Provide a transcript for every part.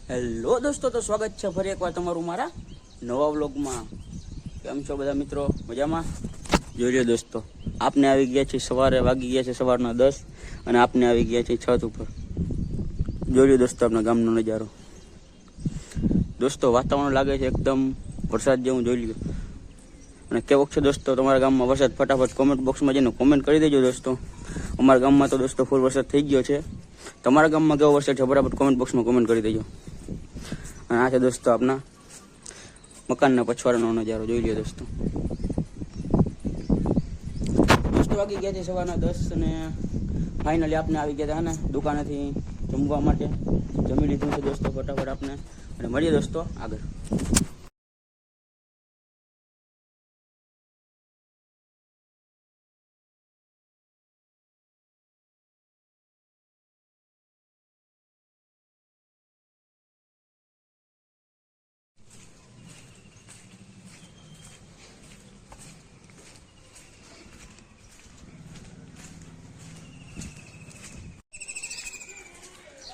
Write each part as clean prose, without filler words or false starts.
Hello દોસ્તો, તો સ્વાગત છે ફરી એકવાર તમારું મારા નવા વ્લોગમાં। કેમ છો બધા મિત્રો? મજામાં? જોઈ લો દોસ્તો, આપને આવી ગયા છે સવારે, વાગી ગયા છે સવારના 10 અને આપને આવી ગયા છે છત ઉપર। જોઈ લો દોસ્તો આપણા ગામનો નજારો। દોસ્તો વાતાવરણ લાગે છે એકદમ વરસાદ જેવું, જોઈ લ્યો। અને કેવો છે દોસ્તો તમારા ગામમાં વરસાદ? ફટાફટ કોમેન્ટ બોક્સમાં જઈને કોમેન્ટ કરી દેજો દોસ્તો। અમારા ગામમાં તો દોસ્તો ફૂલ વરસાદ થઈ ગયો છે। તમારા ગામમાં કેવો વરસાદ છે ફટાફટ કોમેન્ટ બોક્સમાં કોમેન્ટ કરી દેજો। અને આ છે દોસ્તો આપના મકાનના પછવાડાનો નજારો, જોઈ લ્યો દોસ્તો। દોસ્તો વાગી ગયા છે સવારના 10 અને ફાઇનલી આપણે આવી ગયા હતા ને દુકાનેથી જમવા માટે। જમી લીધું છે દોસ્તો ફટાફટ આપણે, અને મળીએ દોસ્તો આગળ।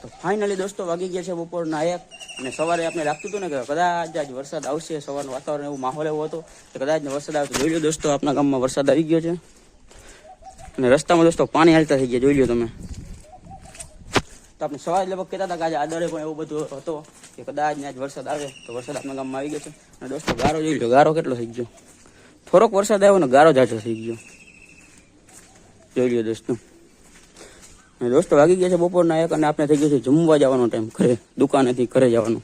તો ફાઇનલી દોસ્તો વાગી ગયા છે બપોરના 1 અને સવારે આપણે લાગતું હતું ને કે કદાચ આજ વરસાદ આવશે। સવારનું વાતાવરણ એવું માહોલ એવો હતો કે કદાચ વરસાદ આવે તો જોઈ લો દોસ્તો આપણા ગામમાં વરસાદ આવી ગયો છે। અને રસ્તામાં દોસ્તો પાણી હાલતા થઈ ગયા, જોઈ લો તમે। તો આપણે સવારે લગભગ કહેતા હતા કે આજે આદળે પણ એવું બધું હતો કે કદાચ આજ વરસાદ આવે તો વરસાદ આપણા ગામમાં આવી ગયો છે। અને દોસ્તો ગારો જોઈ લો, ગારો કેટલો થઈ ગયો। થોડોક વરસાદ આવ્યો ને ગારો જાજો થઈ ગયો, જોઈ લો દોસ્તો। દોસ્તો વાગી ગયા છે બપોરના 1 અને આપણે થઈ ગયો છે જમવા જવાનો ટાઈમ, ઘરે દુકાનેથી ઘરે જવાનો।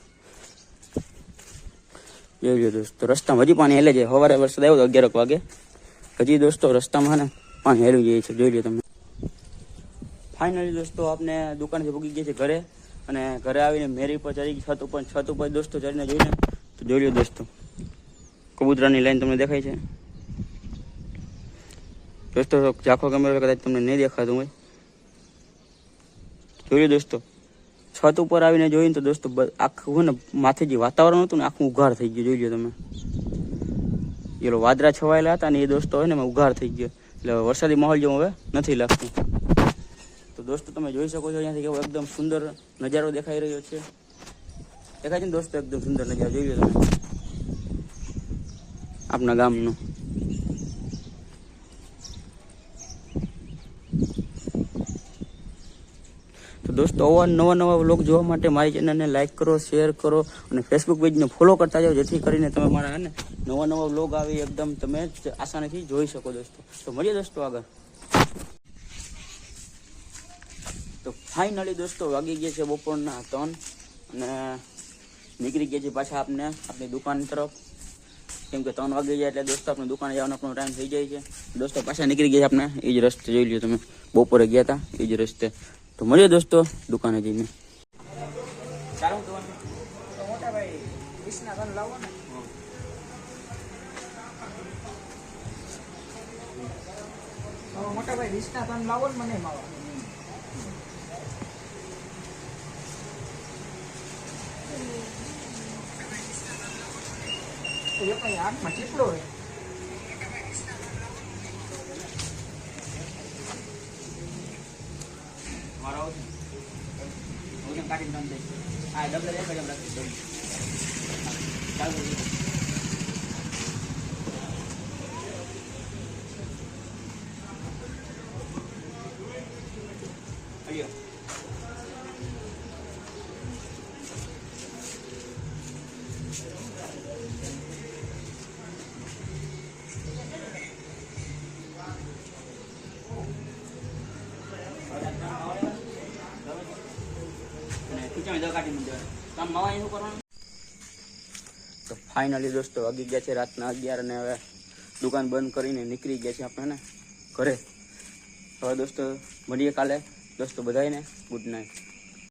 જોઈ લો દોસ્તો રસ્તામાં હજી પાણી હેલે છે। સવારે વરસાદ આવ્યો તો 11 વાગે, હજી દોસ્તો રસ્તામાં ને પાણી હેલું જાય છે, જોઈ લો તમે। ફાઇનલી દોસ્તો આપણે દુકાનેથી ભૂગી ગયા છે ઘરે, અને ઘરે આવીને મેરી પર ચડી છત ઉપર દોસ્તો ચડીને જોઈને તો જોઈ લો દોસ્તો કબૂતરાની લાઈન તમને દેખાય છે દોસ્તો। ઝાંખો કેમેરો કદાચ તમને નહીં દેખાતું હોય, જોઈ લો દોસ્તો। છત ઉપર આવીને જોઈને તો દોસ્તો આખું ને માથે જે વાતાવરણ હતું ને આખું ઉઘાર થઈ ગયું, જોઈ લો તમે। એ વાદળા છવાયેલા હતા ને એ દોસ્તો હોય ને એમાં ઉઘાર થઈ ગયો, એટલે વરસાદી માહોલ જેવું હવે નથી લાગતું। તો દોસ્તો તમે જોઈ શકો છો અહીંયાથી કેવો એકદમ સુંદર નજારો દેખાઈ રહ્યો છે। દેખાય છે ને દોસ્તો એકદમ સુંદર નજારો, જોઈ લો તમે આપણા ગામનો। તો દોસ્તો નવા વ્લોગ જોવા માટે મારી ચેનલને લાઈક કરો, શેર કરો અને ફેસબુક પેજને ફોલો કરતા જાઓ, જેથી કરીને તમે મારા ને નવા વ્લોગ આવી એકદમ તમે આસાનીથી જોઈ શકો દોસ્તો। તો મળીએ દોસ્તો આગળ। તો ફાઇનલી દોસ્તો વાગી ગયા છે બપોરના 3 અને નીકળી ગયા છે પાછા આપણી દુકાન તરફ, કેમ કે 3 વાગી જાય એટલે દોસ્તો આપણે દુકાને જવાનો આપણો ટાઈમ થઈ જાય છે। દોસ્તો પાછા નીકળી ગયા આપણે એ જ રસ્તે, જોઈ લ્યો તમે, બપોરે ગયા હતા એ જ રસ્તે। તો મળીએ દોસ્તો દુકાને જઈને। મોટા ભાઈ 20 ના 3 લાવો ને મને માવા। એ કઈ આંખમાં કેટલો હોય? મારો ઓજન કાઢીને તમને આ ડબલ એક જ રાખી દઉં, ચાલુ અલ્યો। તો ફાઇનલી દોસ્તો વાગી ગયા છે રાતના 11 અને હવે દુકાન બંધ કરીને નીકળી ગયા છે આપણે ને ઘરે। હવે દોસ્તો મળીએ કાલે દોસ્તો, બધાને ગુડ નાઇટ।